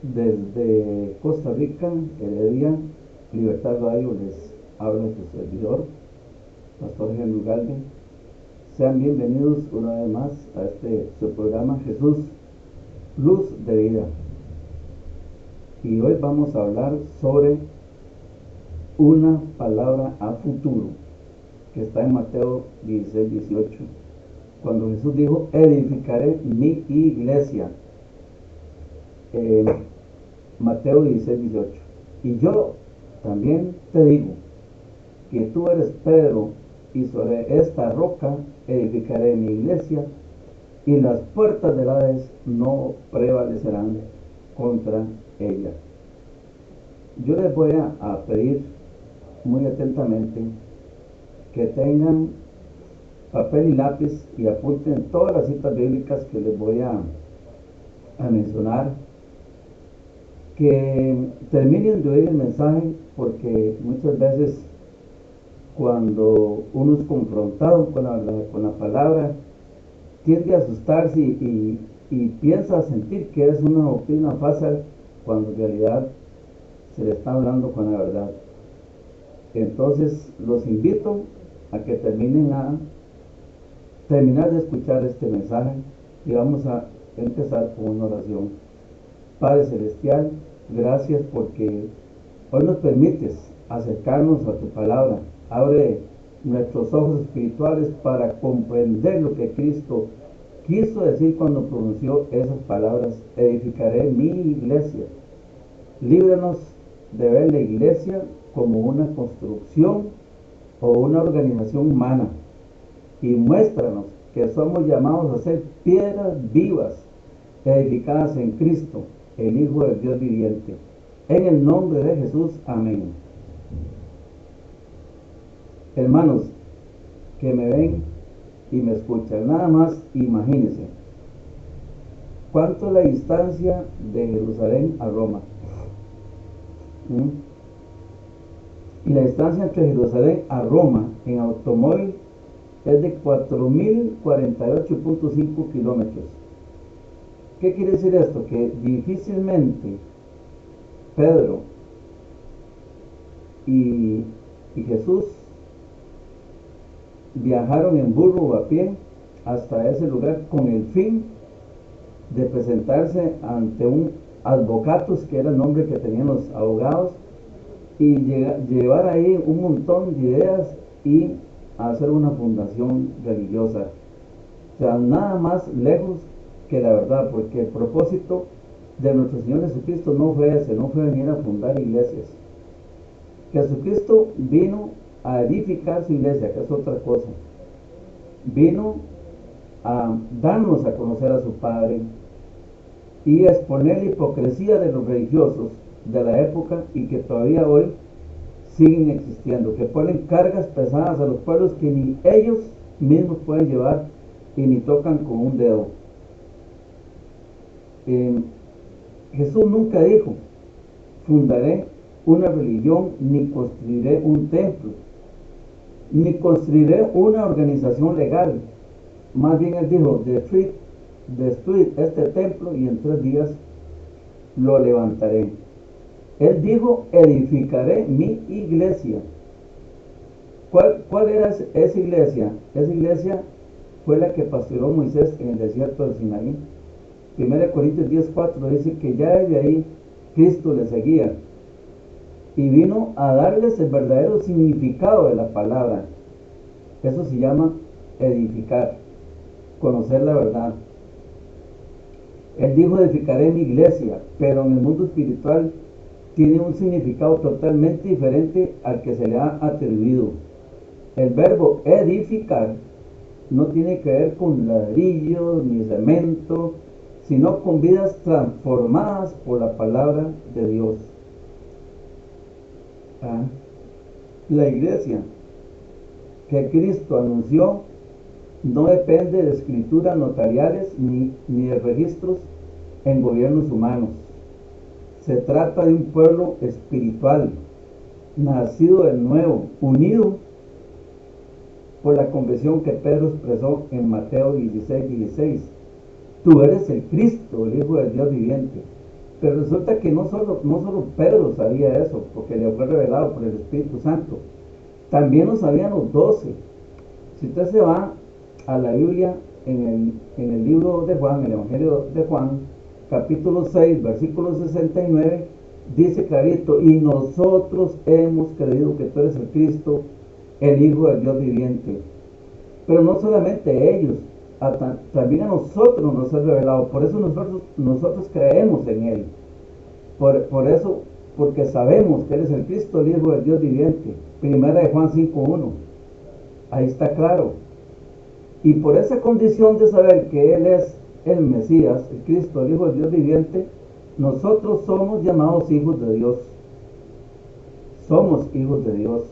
Desde Costa Rica, Heredia, Libertad Radio les habla su servidor, Pastor Henry Galvin. Sean bienvenidos una vez más a su programa Jesús, Luz de Vida. Y hoy vamos a hablar sobre una palabra a futuro que está en Mateo 16:18, cuando Jesús dijo: edificaré mi iglesia. Mateo 16:18. Y yo también te digo que tú eres Pedro, y sobre esta roca edificaré mi iglesia, y las puertas del Hades no prevalecerán contra ella. Yo les voy a pedir muy atentamente que tengan papel y lápiz y apunten todas las citas bíblicas que les voy a mencionar, que terminen de oír el mensaje, porque muchas veces cuando uno es confrontado con la palabra, tiende a asustarse y piensa sentir que es una doctrina falsa, cuando en realidad se le está hablando con la verdad. Entonces los invito a que terminar de escuchar este mensaje, y vamos a empezar con una oración. Padre Celestial, gracias porque hoy nos permites acercarnos a tu palabra. Abre nuestros ojos espirituales para comprender lo que Cristo quiso decir cuando pronunció esas palabras: edificaré mi iglesia. Líbranos de ver la iglesia como una construcción o una organización humana, y muéstranos que somos llamados a ser piedras vivas edificadas en Cristo, el Hijo del Dios viviente. En el nombre de Jesús, amén. Hermanos que me ven y me escuchan, nada más imagínense cuánto es la distancia de Jerusalén a Roma. Y la distancia entre Jerusalén a Roma en automóvil es de 4.048.5 kilómetros. ¿Qué quiere decir esto? Que difícilmente Pedro y Jesús viajaron en burro o a pie hasta ese lugar con el fin de presentarse ante un advocatus, que era el nombre que tenían los abogados, y llevar ahí un montón de ideas y hacer una fundación religiosa. O sea, nada más lejos que la verdad, porque el propósito de nuestro Señor Jesucristo no fue ese, no fue venir a fundar iglesias. Jesucristo vino a edificar su iglesia, que es otra cosa. Vino a darnos a conocer a su Padre y a exponer la hipocresía de los religiosos de la época, y que todavía hoy siguen existiendo, que ponen cargas pesadas a los pueblos que ni ellos mismos pueden llevar y ni tocan con un dedo. Jesús nunca dijo: fundaré una religión, ni construiré un templo, ni construiré una organización legal. Más bien él dijo: destruid este templo y en 3 días lo levantaré. Él dijo: edificaré mi iglesia. ¿Cuál era esa iglesia? Esa iglesia fue la que pastoreó Moisés en el desierto de Sinaí. 1 Corintios 10:4 dice que ya desde ahí Cristo le seguía y vino a darles el verdadero significado de la palabra. Eso se llama edificar, conocer la verdad. Él dijo: edificaré mi iglesia, pero en el mundo espiritual tiene un significado totalmente diferente al que se le ha atribuido. El verbo edificar no tiene que ver con ladrillos ni cemento, sino con vidas transformadas por la palabra de Dios. La iglesia que Cristo anunció no depende de escrituras notariales ni de registros en gobiernos humanos. Se trata de un pueblo espiritual, nacido de nuevo, unido por la conversión que Pedro expresó en Mateo 16:16. tú eres el Cristo, el Hijo del Dios viviente. Pero resulta que no solo Pedro sabía eso, porque le fue revelado por el Espíritu Santo, también lo sabían los 12. Si usted se va a la Biblia, en el libro de Juan, el Evangelio de Juan, capítulo 6, versículo 69, dice clarito: y nosotros hemos creído que tú eres el Cristo, el Hijo del Dios viviente. Pero no solamente ellos, también a nosotros nos ha revelado. Por eso nosotros creemos en Él. Por eso, porque sabemos que Él es el Cristo, el Hijo del Dios viviente. Primera de Juan 5:1. Ahí está claro. Y por esa condición de saber que Él es el Mesías, el Cristo, el Hijo del Dios viviente, nosotros somos llamados hijos de Dios. Somos hijos de Dios.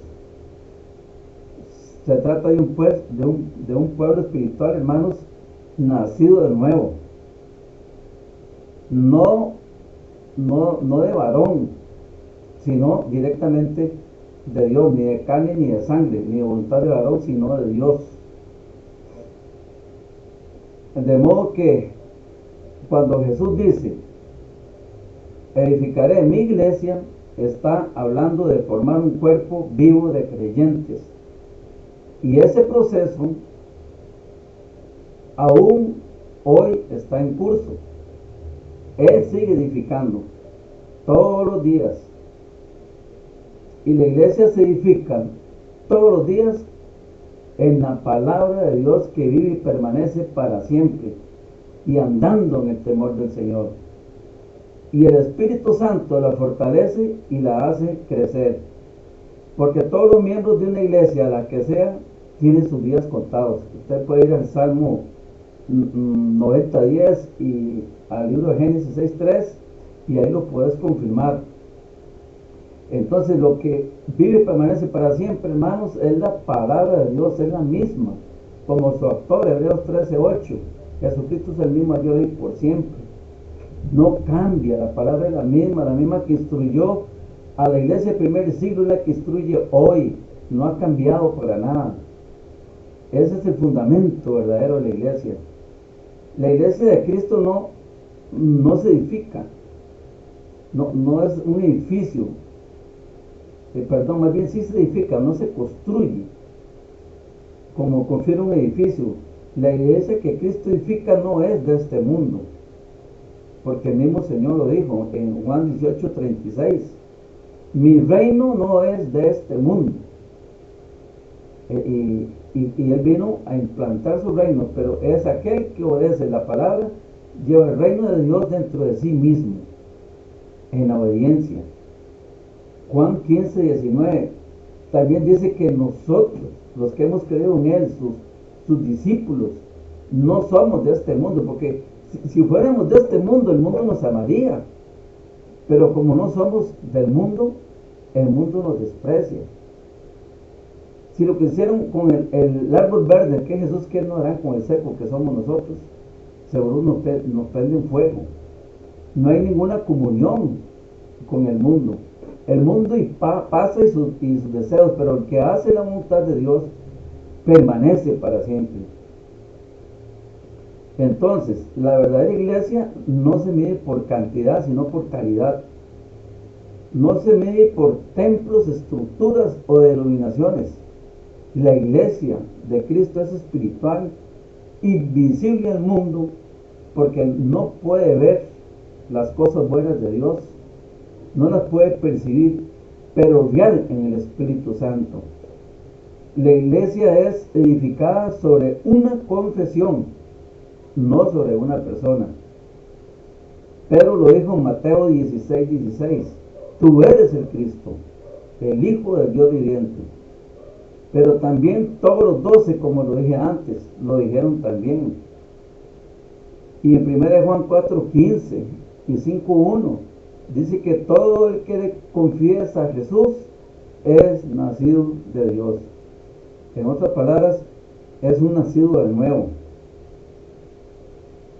Se trata de un pueblo espiritual, hermanos, nacido de nuevo. No de varón, sino directamente de Dios, ni de carne ni de sangre, ni de voluntad de varón, sino de Dios. De modo que cuando Jesús dice, edificaré mi iglesia, está hablando de formar un cuerpo vivo de creyentes. Y ese proceso aún hoy está en curso. Él sigue edificando todos los días. Y la iglesia se edifica todos los días en la palabra de Dios que vive y permanece para siempre, y andando en el temor del Señor. Y el Espíritu Santo la fortalece y la hace crecer. Porque todos los miembros de una iglesia, la que sea, tienen sus días contados. Usted puede ir al Salmo 90:10 y al libro de Génesis 6:3, y ahí lo puedes confirmar. Entonces, lo que vive y permanece para siempre, hermanos, es la palabra de Dios, es la misma. Como su autor, Hebreos 13:8, Jesucristo es el mismo ayer y por siempre. No cambia, la palabra es la misma que instruyó a la iglesia del primer siglo, es la que instruye hoy. No ha cambiado para nada. Ese es el fundamento verdadero de la iglesia. La iglesia de Cristo no se edifica, no es un edificio, más bien sí se edifica, no se construye como construir un edificio. La iglesia que Cristo edifica no es de este mundo, porque el mismo Señor lo dijo en Juan 18:36: mi reino no es de este mundo. Y Él vino a implantar su reino, pero es aquel que obedece la palabra, lleva el reino de Dios dentro de sí mismo, en la obediencia. Juan 15:19 también dice que nosotros, los que hemos creído en Él, sus discípulos, no somos de este mundo, porque si fuéramos de este mundo, el mundo nos amaría. Pero como no somos del mundo, el mundo nos desprecia. Si lo que hicieron con el árbol verde que Jesús, ¿qué no harán con el seco que somos nosotros? Seguro nos prenden fuego. No hay ninguna comunión con el mundo. El mundo pasa y sus deseos, pero el que hace la voluntad de Dios permanece para siempre. Entonces, la verdadera iglesia no se mide por cantidad, sino por calidad. No se mide por templos, estructuras o denominaciones. La iglesia de Cristo es espiritual, invisible al mundo, porque no puede ver las cosas buenas de Dios, no las puede percibir, pero real en el Espíritu Santo. La iglesia es edificada sobre una confesión, no sobre una persona. Pedro lo dijo en Mateo 16:16: tú eres el Cristo, el Hijo del Dios viviente. Pero también todos los 12, como lo dije antes, lo dijeron también. Y en 1 Juan 4:15 y 5:1 dice que todo el que confiesa a Jesús es nacido de Dios. En otras palabras, es un nacido de nuevo.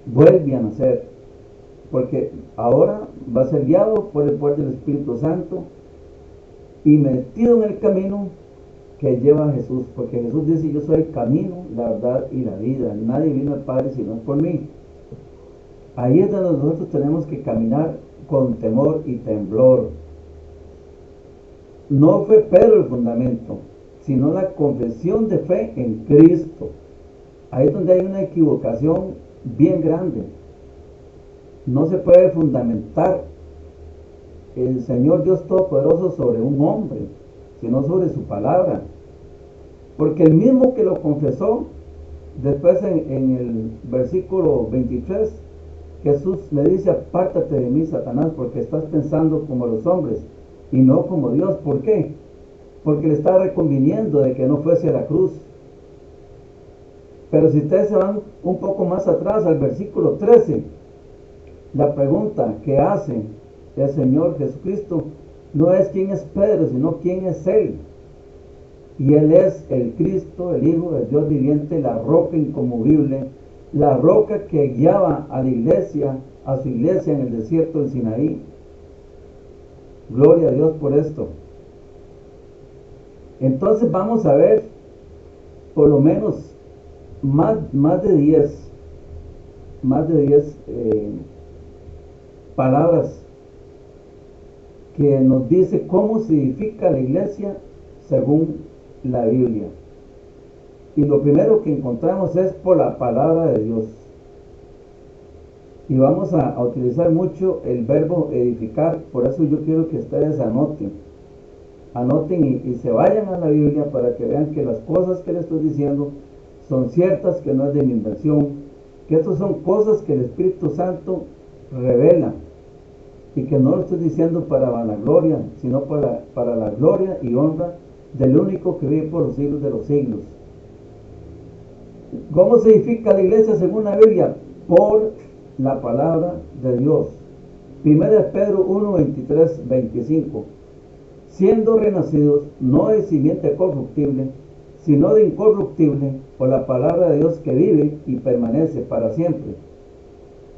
Vuelve a nacer, porque ahora va a ser guiado por el poder del Espíritu Santo y metido en el camino que lleva a Jesús, porque Jesús dice: yo soy el camino, la verdad y la vida, nadie vino al Padre sino por mí. Ahí es donde nosotros tenemos que caminar con temor y temblor. No fue Pedro el fundamento, sino la confesión de fe en Cristo. Ahí es donde hay una equivocación bien grande. No se puede fundamentar el Señor Dios Todopoderoso sobre un hombre, sino sobre su palabra. Porque el mismo que lo confesó, después en el versículo 23, Jesús le dice: apártate de mí, Satanás, porque estás pensando como los hombres y no como Dios. ¿Por qué? Porque le estaba reconviniendo de que no fuese a la cruz. Pero si ustedes se van un poco más atrás, al versículo 13, la pregunta que hace el Señor Jesucristo no es quién es Pedro, sino quién es Él. Y Él es el Cristo, el Hijo del Dios viviente, la roca inconmovible, la roca que guiaba a la iglesia, a su iglesia en el desierto de Sinaí. Gloria a Dios por esto. Entonces vamos a ver por lo menos más de 10 palabras que nos dice cómo se edifica la iglesia según la Biblia. Y lo primero que encontramos es por la palabra de Dios. Y vamos a utilizar mucho el verbo edificar. Por eso yo quiero que ustedes anoten y se vayan a la Biblia para que vean que las cosas que les estoy diciendo son ciertas, que no es de mi invención, que estas son cosas que el Espíritu Santo revela, y que no lo estoy diciendo para vanagloria, sino para la gloria y honra del único que vive por los siglos de los siglos. ¿Cómo se edifica la iglesia según la Biblia? Por la palabra de Dios. 1 Pedro 1, 23, 25. Siendo renacidos no de simiente corruptible, sino de incorruptible, por la palabra de Dios que vive y permanece para siempre.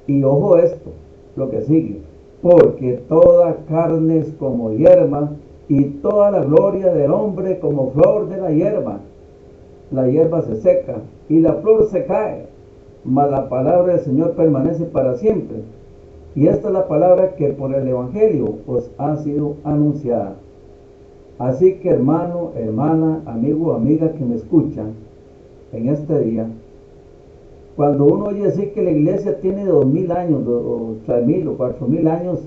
Y ojo esto, lo que sigue: porque toda carne es como hierba, y toda la gloria del hombre como flor de la hierba. La hierba se seca y la flor se cae, mas la palabra del Señor permanece para siempre. Y esta es la palabra que por el Evangelio os ha sido anunciada. Así que, hermano, hermana, amigo, amiga que me escuchan en este día, cuando uno oye decir que la iglesia tiene 2000 años, o 3000 o 4000 años,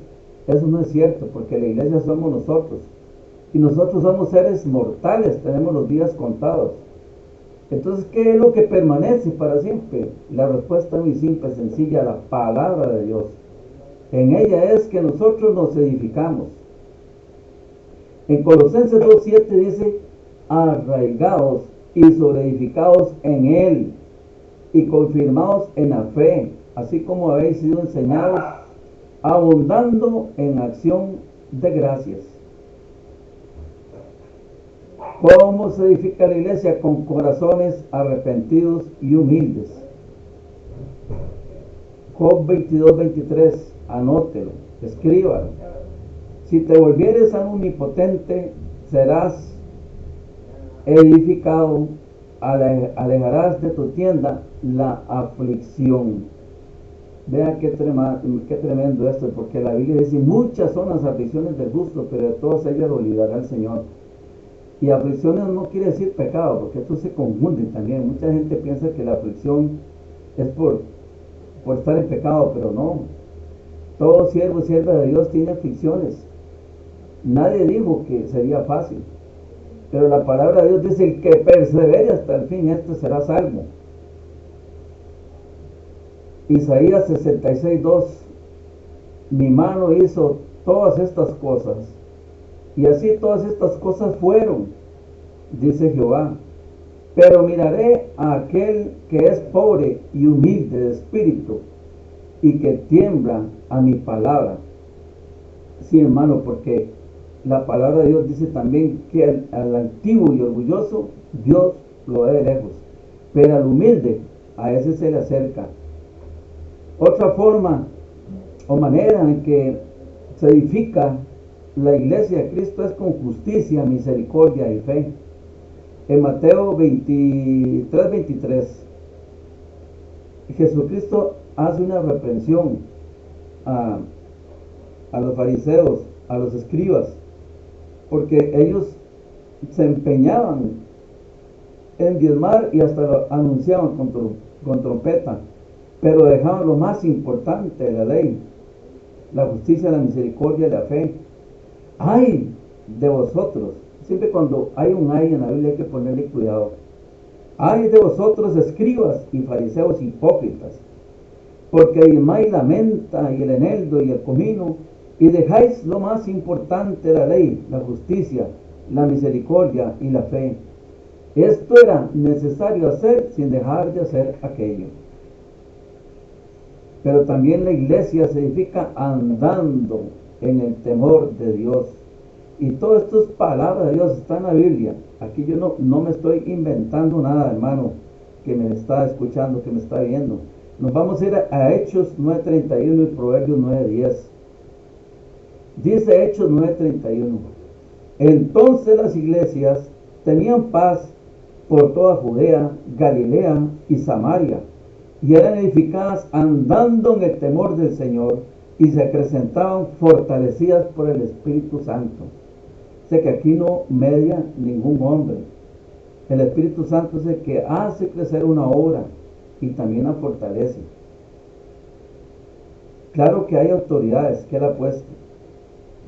eso no es cierto, porque la iglesia somos nosotros. Y nosotros somos seres mortales, tenemos los días contados. Entonces, ¿qué es lo que permanece para siempre? La respuesta es muy simple, sencilla: la palabra de Dios. En ella es que nosotros nos edificamos. En Colosenses 2:7 dice: arraigados y sobreedificados en Él, y confirmados en la fe, así como habéis sido enseñados, abundando en acción de gracias. ¿Cómo se edifica la iglesia? Con corazones arrepentidos y humildes. Job 22:23, anótelo, escríbalo. Si te volvieres a un omnipotente, serás edificado, alejarás de tu tienda la aflicción. Vean qué tremendo esto, porque la Biblia dice: muchas son las aflicciones del justo, pero de todas ellas lo librará el Señor. Y aflicciones no quiere decir pecado, porque esto se confunde también. Mucha gente piensa que la aflicción es por estar en pecado, pero no. Todo siervo y sierva de Dios tiene aflicciones. Nadie dijo que sería fácil, pero la palabra de Dios dice: el que persevere hasta el fin, este será salvo. Isaías 66:2: mi mano hizo todas estas cosas, y así todas estas cosas fueron, dice Jehová. Pero miraré a aquel que es pobre y humilde de espíritu, y que tiembla a mi palabra. Sí, hermano, porque la palabra de Dios dice también que al altivo y orgulloso Dios lo ve de lejos, pero al humilde a ese se le acerca. Otra forma o manera en que se edifica la iglesia de Cristo es con justicia, misericordia y fe. En Mateo 23:23, Jesucristo hace una reprensión a, a los fariseos, a los escribas, porque ellos se empeñaban en diezmar y hasta lo anunciaban con trompeta, pero dejaban lo más importante de la ley: la justicia, la misericordia y la fe. ¡Ay de vosotros! Siempre cuando hay un ay en la Biblia hay que ponerle cuidado. ¡Ay de vosotros, escribas y fariseos hipócritas! Porque diezmáis la menta y el eneldo y el comino, y dejáis lo más importante de la ley: la justicia, la misericordia y la fe. Esto era necesario hacer sin dejar de hacer aquello. Pero también la iglesia se edifica andando en el temor de Dios. Y todas estas palabras de Dios están en la Biblia. Aquí yo no me estoy inventando nada, hermano, que me está escuchando, que me está viendo. Nos vamos a ir a Hechos 9:31 y Proverbios 9:10. Dice Hechos 9:31: entonces las iglesias tenían paz por toda Judea, Galilea y Samaria, y eran edificadas andando en el temor del Señor, y se acrecentaban fortalecidas por el Espíritu Santo. Sé que aquí no media ningún hombre. El Espíritu Santo es el que hace crecer una obra y también la fortalece. Claro que hay autoridades que Él ha puesto,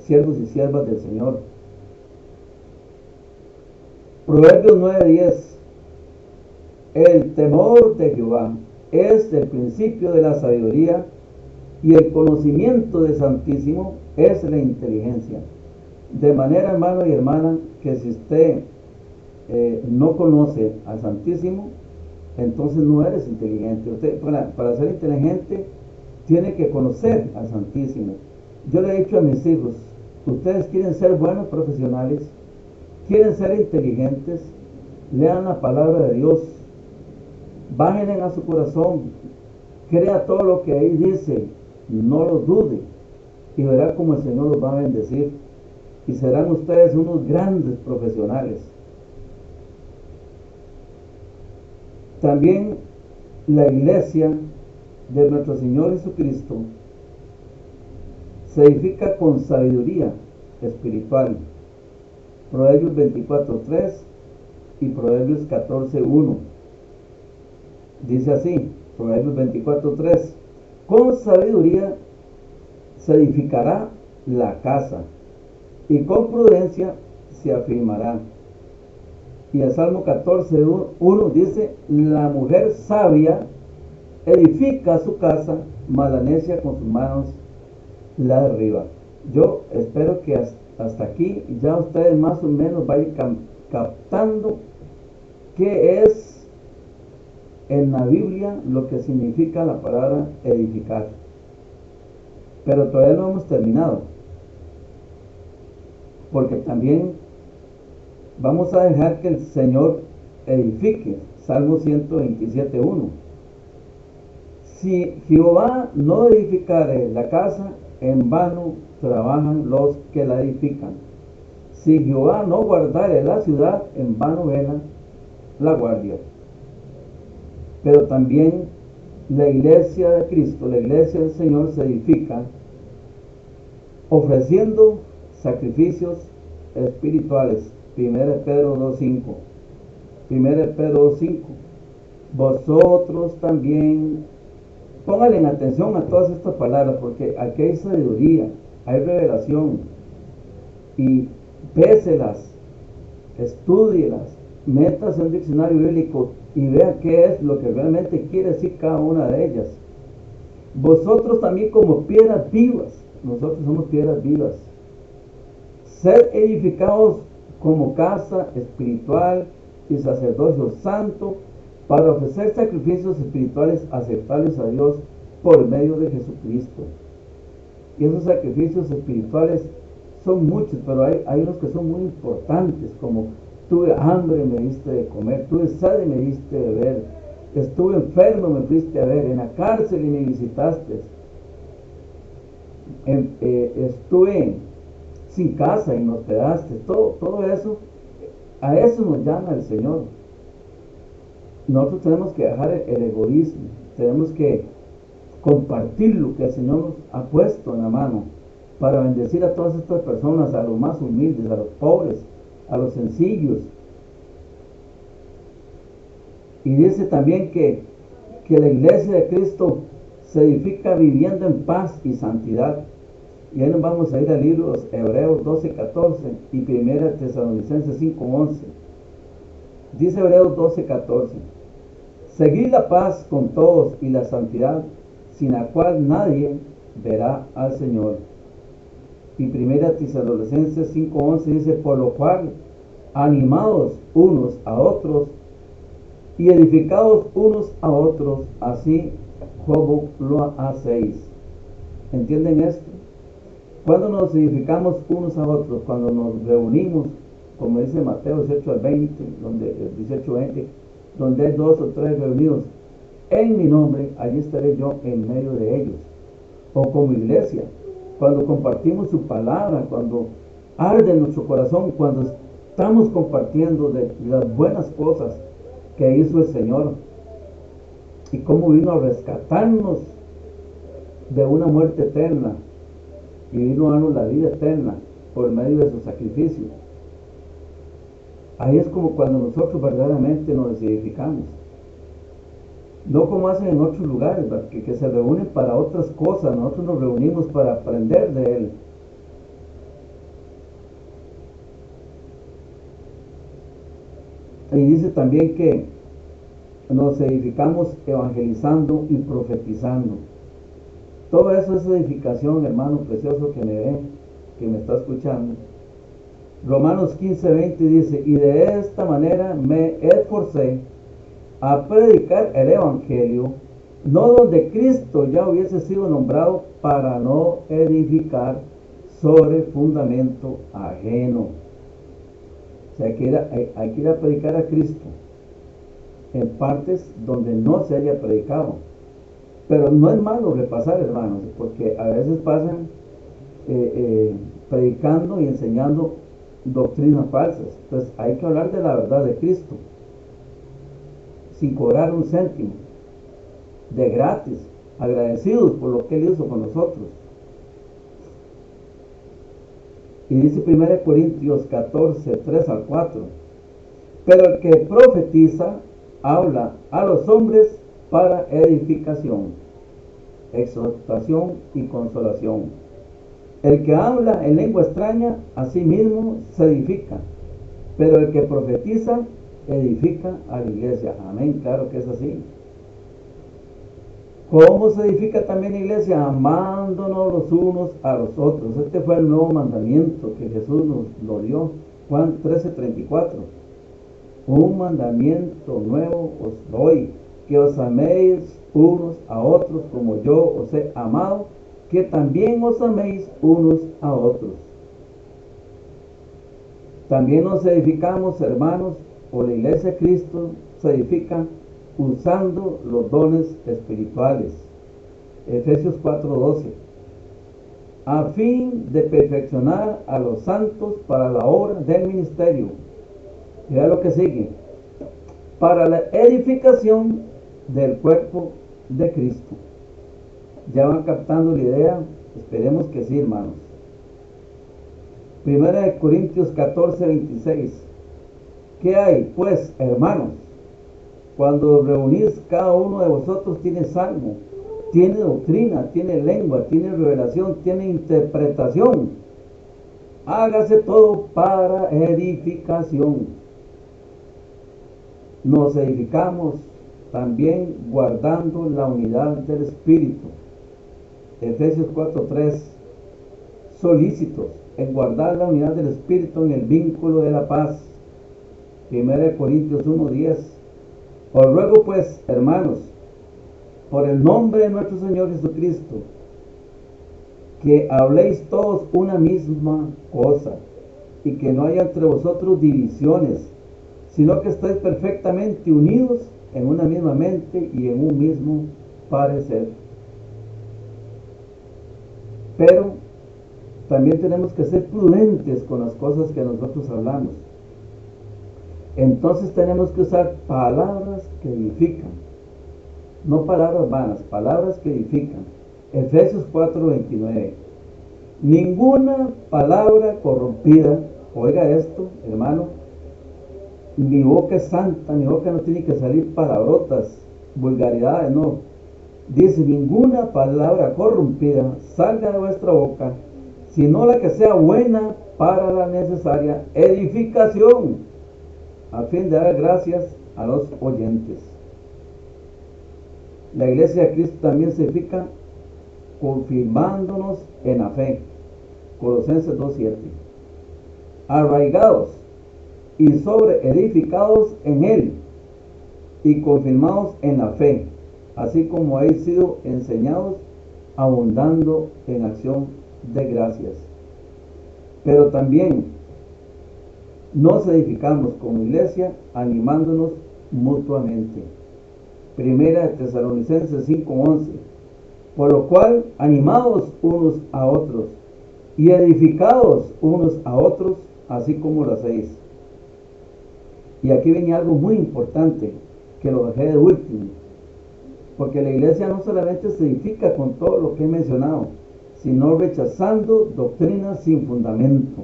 siervos y siervas del Señor. Proverbios 9:10: el temor de Jehová es el principio de la sabiduría, y el conocimiento del Santísimo es la inteligencia. De manera, hermano y hermana, que si usted no conoce al Santísimo, entonces no eres inteligente. Usted, para ser inteligente, tiene que conocer al Santísimo. Yo le he dicho a mis hijos: ustedes quieren ser buenos profesionales, quieren ser inteligentes, lean la palabra de Dios, bájenle a su corazón, crea todo lo que ahí dice, no lo dude, y verá cómo el Señor los va a bendecir, y serán ustedes unos grandes profesionales. También la iglesia de nuestro Señor Jesucristo se edifica con sabiduría espiritual. Proverbios 24:3 y Proverbios 14:1. Dice así, Proverbios 24:3: con sabiduría se edificará la casa, y con prudencia se afirmará. Y el Salmo 14:1 dice: la mujer sabia edifica su casa, mas la necia con sus manos la derriba. Yo espero que hasta aquí ya ustedes más o menos vayan captando qué es en la Biblia lo que significa la palabra edificar. Pero todavía no hemos terminado, porque también vamos a dejar que el Señor edifique. Salmo 127:1: si Jehová no edificare la casa, en vano trabajan los que la edifican. Si Jehová no guardare la ciudad, en vano vela la guardia. Pero también la iglesia de Cristo, la iglesia del Señor, se edifica ofreciendo sacrificios espirituales. 1 Pedro 2:5. 1 Pedro 2:5: vosotros también, pónganle en atención a todas estas palabras, porque aquí hay sabiduría, hay revelación, y péselas, estúdielas, métase en un diccionario bíblico y vea qué es lo que realmente quiere decir cada una de ellas. Vosotros también, como piedras vivas, nosotros somos piedras vivas, sed edificados como casa espiritual y sacerdocio santo, para ofrecer sacrificios espirituales aceptables a Dios por medio de Jesucristo. Y esos sacrificios espirituales son muchos, pero hay unos que son muy importantes, como: tuve hambre y me diste de comer, tuve sed y me diste de beber, estuve enfermo y me fuiste a ver, en la cárcel y me visitaste, estuve sin casa y me hospedaste. Todo eso, a eso nos llama el Señor. Nosotros tenemos que dejar el egoísmo, tenemos que compartir lo que el Señor nos ha puesto en la mano para bendecir a todas estas personas, a los más humildes, a los pobres, a los sencillos. Y dice también que la iglesia de Cristo se edifica viviendo en paz y santidad. Y ahí nos vamos a ir al libro de Hebreos 12:14 y 1 Tesalonicenses 5:11. Dice Hebreos 12:14: seguid la paz con todos y la santidad, sin la cual nadie verá al Señor. Y 1 Tesalonicenses 5:11 dice: por lo cual, animados unos a otros y edificados unos a otros, así como lo hacéis. ¿Entienden esto? Cuando nos edificamos unos a otros, cuando nos reunimos, como dice Mateo 18:20, donde 18:20, donde hay 2 o 3 reunidos en mi nombre, allí estaré yo en medio de ellos. O como iglesia, cuando compartimos su palabra, cuando arde en nuestro corazón, cuando estamos compartiendo de las buenas cosas que hizo el Señor y cómo vino a rescatarnos de una muerte eterna y vino a darnos la vida eterna por medio de su sacrificio. Ahí es como cuando nosotros verdaderamente nos edificamos. No como hacen en otros lugares, que se reúnen para otras cosas. Nosotros nos reunimos para aprender de Él. Y dice también que nos edificamos evangelizando y profetizando. Todo eso es edificación, hermano precioso que me ve, que me está escuchando. Romanos 15:20 dice: y de esta manera me esforcé a predicar el evangelio, no donde Cristo ya hubiese sido nombrado, para no edificar sobre fundamento ajeno. O sea, hay que ir a predicar a Cristo en partes donde no se haya predicado. Pero no es malo repasar, hermanos, porque a veces pasan predicando y enseñando doctrinas falsas. Entonces hay que hablar de la verdad de Cristo, sin cobrar un céntimo, de gratis, agradecidos por lo que Él hizo con nosotros. Y dice 1 Corintios 14, 3 al 4: pero el que profetiza habla a los hombres para edificación, exhortación y consolación. El que habla en lengua extraña, a sí mismo se edifica, pero el que profetiza edifica a la iglesia. Amén, claro que es así. ¿Cómo se edifica también la iglesia? Amándonos los unos a los otros. Este fue el nuevo mandamiento que Jesús nos lo dio. Juan 13:34. Un mandamiento nuevo os doy, que os améis unos a otros como yo os he amado, que también os améis unos a otros. También nos edificamos, hermanos, o la iglesia de Cristo se edifica usando los dones espirituales. Efesios 4:12. A fin de perfeccionar a los santos para la obra del ministerio. Mira lo que sigue: para la edificación del cuerpo de Cristo. ¿Ya van captando la idea? Esperemos que sí, hermanos. 1 Corintios 14:26. ¿Qué hay, pues, hermanos? Cuando reunís, cada uno de vosotros tiene salmo, tiene doctrina, tiene lengua, tiene revelación, tiene interpretación. Hágase todo para edificación. Nos edificamos también guardando la unidad del Espíritu. Efesios 4:3. Solícitos en guardar la unidad del Espíritu en el vínculo de la paz. 1 Corintios 1:10. Os ruego pues, hermanos, por el nombre de nuestro Señor Jesucristo, que habléis todos una misma cosa, y que no haya entre vosotros divisiones, sino que estéis perfectamente unidos en una misma mente y en un mismo parecer. Pero también tenemos que ser prudentes con las cosas que nosotros hablamos. Entonces tenemos que usar palabras que edifican. no palabras vanas, palabras que edifican. Efesios 4:29. Ninguna palabra corrompida, oiga esto, hermano, mi boca es santa, mi boca no tiene que salir palabrotas, vulgaridades, no. Dice, ninguna palabra corrompida salga de vuestra boca, sino la que sea buena para la necesaria edificación, a fin de dar gracias a los oyentes. La iglesia de Cristo también se edifica confirmándonos en la fe. Colosenses 2:7. Arraigados y sobreedificados en Él y confirmados en la fe, así como habéis sido enseñados, abundando en acción de gracias. Pero también nos edificamos como iglesia animándonos mutuamente. Primera de Tesalonicenses 5:11. Por lo cual, animados unos a otros y edificados unos a otros, así como lo hacéis. Y aquí viene algo muy importante, que lo dejé de último, porque la iglesia no solamente se edifica con todo lo que he mencionado, sino rechazando doctrinas sin fundamento.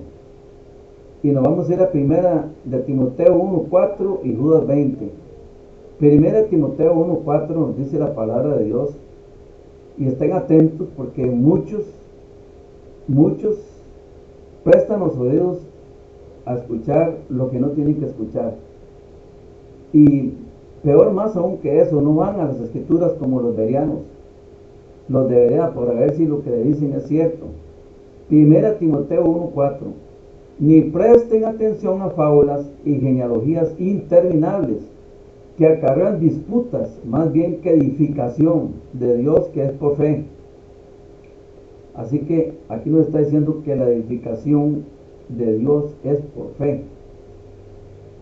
Y nos vamos a ir a primera de Timoteo 1:4 y Judas 20. Primera de Timoteo 1:4 nos dice la palabra de Dios, y estén atentos porque muchos prestan los oídos a escuchar lo que no tienen que escuchar. Y peor más aún que eso, no van a las escrituras como los bereanos. Los debería por ver si lo que le dicen es cierto. Primera Timoteo 1:4. Ni presten atención a fábulas y genealogías interminables que acarrean disputas, más bien que edificación de Dios que es por fe. Así que aquí nos está diciendo que la edificación de Dios es por fe.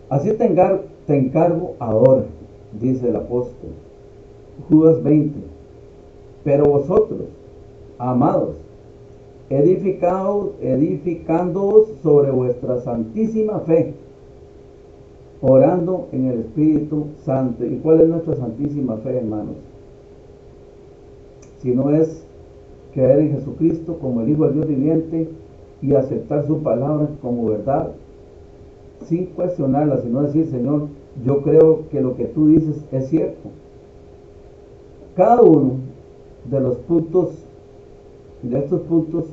Así te encargo ahora, dice el apóstol. Judas 20. Pero vosotros, amados, edificándoos sobre vuestra santísima fe, orando en el Espíritu Santo. ¿Y cuál es nuestra santísima fe, hermanos? Si no es creer en Jesucristo como el Hijo del Dios viviente y aceptar su palabra como verdad, sin cuestionarla, sino decir, Señor, yo creo que lo que tú dices es cierto. Cada uno de los puntos, de estos puntos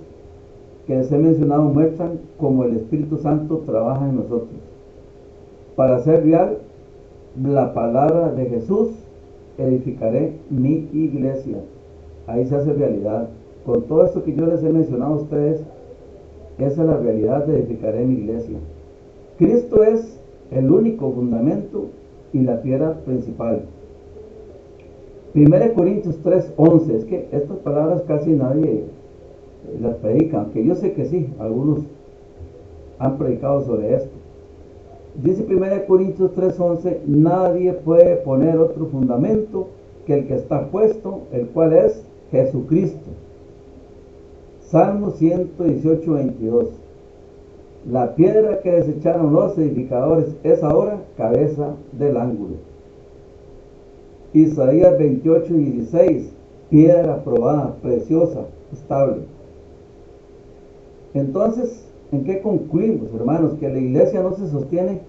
que les he mencionado, muestran cómo el Espíritu Santo trabaja en nosotros para hacer real la palabra de Jesús. Edificaré mi iglesia. Ahí se hace realidad. Con todo esto que yo les he mencionado a ustedes, esa es la realidad de edificaré mi iglesia. Cristo es el único fundamento y la piedra principal. 1 Corintios 3:11. Es que estas palabras casi nadie las predica, aunque yo sé que sí, algunos han predicado sobre esto. Dice 1 Corintios 3:11, nadie puede poner otro fundamento que el que está puesto, el cual es Jesucristo. Salmo 118:22. La piedra que desecharon los edificadores es ahora cabeza del ángulo. Isaías 28:16. Piedra probada, preciosa, estable. Entonces, ¿en qué concluimos, hermanos? Que la iglesia no se sostiene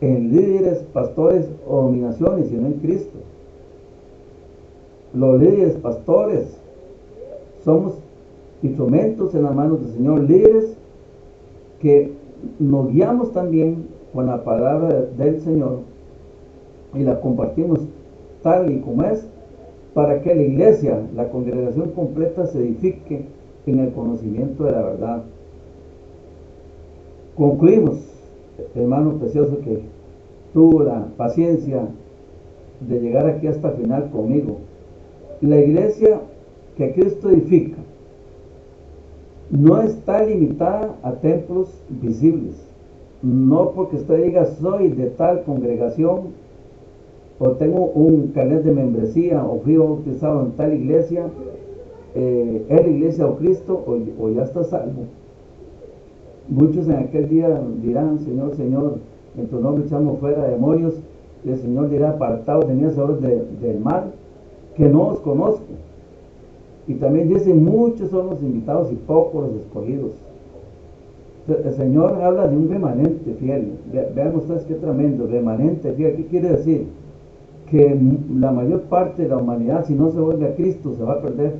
en líderes, pastores o dominaciones, sino en Cristo. Los líderes, pastores, somos instrumentos en las manos del Señor, líderes que nos guiamos también con la palabra del Señor y la compartimos tal y como es, para que la iglesia, la congregación completa, se edifique en el conocimiento de la verdad. Concluimos, hermano precioso, que tuvo la paciencia de llegar aquí hasta el final conmigo. La iglesia que Cristo edifica no está limitada a templos visibles. No porque usted diga soy de tal congregación, o tengo un carnet de membresía, o fui bautizado en tal iglesia, es la iglesia o Cristo, o ya está salvo. Muchos en aquel día dirán, Señor, Señor, en tu nombre echamos fuera demonios, y el Señor dirá, apartados de mí, hacedores del mal, que no os conozco. Y también dice, muchos son los invitados y pocos los escogidos. El Señor habla de un remanente fiel. Vean ustedes qué tremendo, remanente fiel. ¿Qué quiere decir? Que la mayor parte de la humanidad, si no se vuelve a Cristo, se va a perder.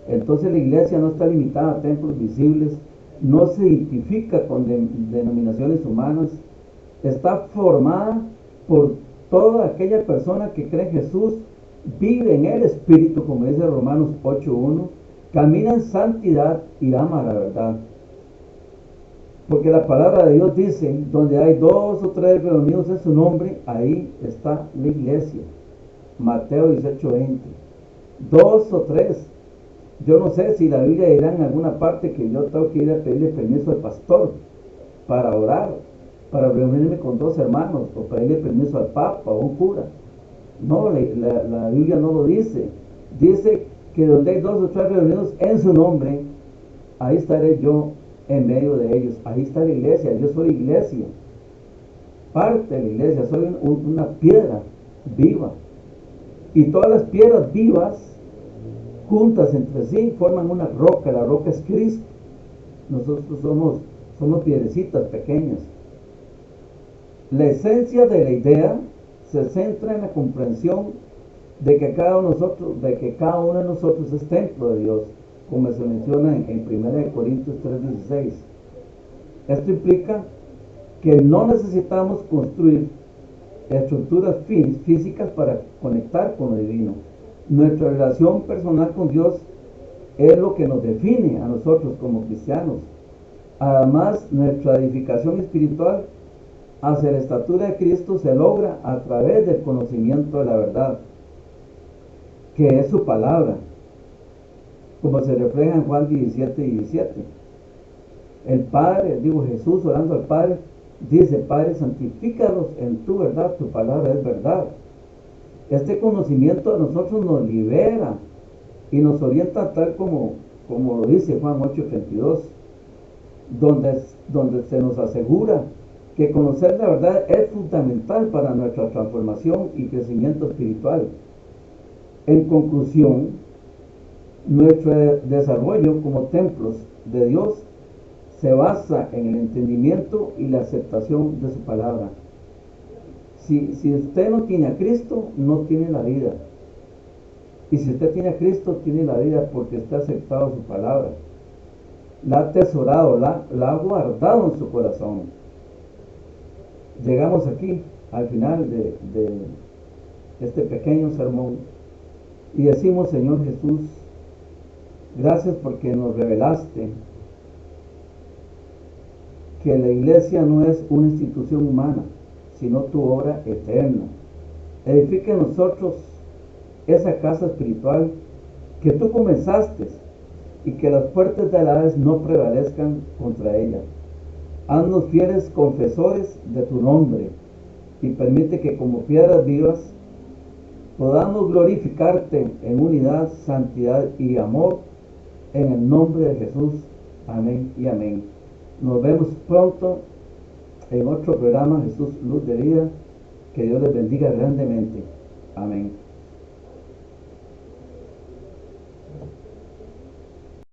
Entonces la iglesia no está limitada a templos visibles, no se identifica con denominaciones humanas, está formada por toda aquella persona que cree en Jesús, vive en el Espíritu, como dice Romanos 8:1, camina en santidad y ama la verdad. Porque la palabra de Dios dice, donde hay 2 o 3 reunidos en su nombre, ahí está la iglesia. Mateo 18:20. 2 o 3. Yo no sé si la Biblia dirá en alguna parte que yo tengo que ir a pedirle permiso al pastor para orar, para reunirme con 2 hermanos, o pedirle permiso al papa o un cura. No, la Biblia no lo dice. Dice que donde hay 2 o 3 reunidos en su nombre, ahí estaré yo en medio de ellos. Ahí está la iglesia. Yo soy iglesia, parte de la iglesia. Soy una piedra viva, y todas las piedras vivas juntas entre sí forman una roca. La roca es Cristo. Nosotros somos piedrecitas pequeñas. La esencia de la idea se centra en la comprensión de que cada uno de nosotros es templo de Dios, como se menciona en 1 Corintios 3:16. Esto implica que no necesitamos construir estructuras físicas para conectar con lo divino. Nuestra relación personal con Dios es lo que nos define a nosotros como cristianos. Además, nuestra edificación espiritual hacia la estatura de Cristo se logra a través del conocimiento de la verdad, que es su palabra, como se refleja en Juan 17:17. El Padre, Jesús orando al Padre, dice: Padre, santifícalos en tu verdad, tu palabra es verdad. Este conocimiento a nosotros nos libera y nos orienta tal como lo dice Juan 8:32, donde se nos asegura que conocer la verdad es fundamental para nuestra transformación y crecimiento espiritual. En conclusión, nuestro desarrollo como templos de Dios se basa en el entendimiento y la aceptación de su palabra. Si usted no tiene a Cristo, no tiene la vida. Y si usted tiene a Cristo, tiene la vida porque está aceptado su palabra. La ha atesorado, la ha guardado en su corazón. Llegamos aquí, al final de este pequeño sermón, y decimos: Señor Jesús, gracias porque nos revelaste que la iglesia no es una institución humana, sino tu obra eterna. Edifica en nosotros esa casa espiritual que tú comenzaste, y que las puertas del Hades no prevalezcan contra ella. Haznos fieles confesores de tu nombre, y permite que como piedras vivas podamos glorificarte en unidad, santidad y amor, en el nombre de Jesús. Amén y amén. Nos vemos pronto en otro programa, Jesús Luz de Vida. Que Dios les bendiga grandemente. Amén.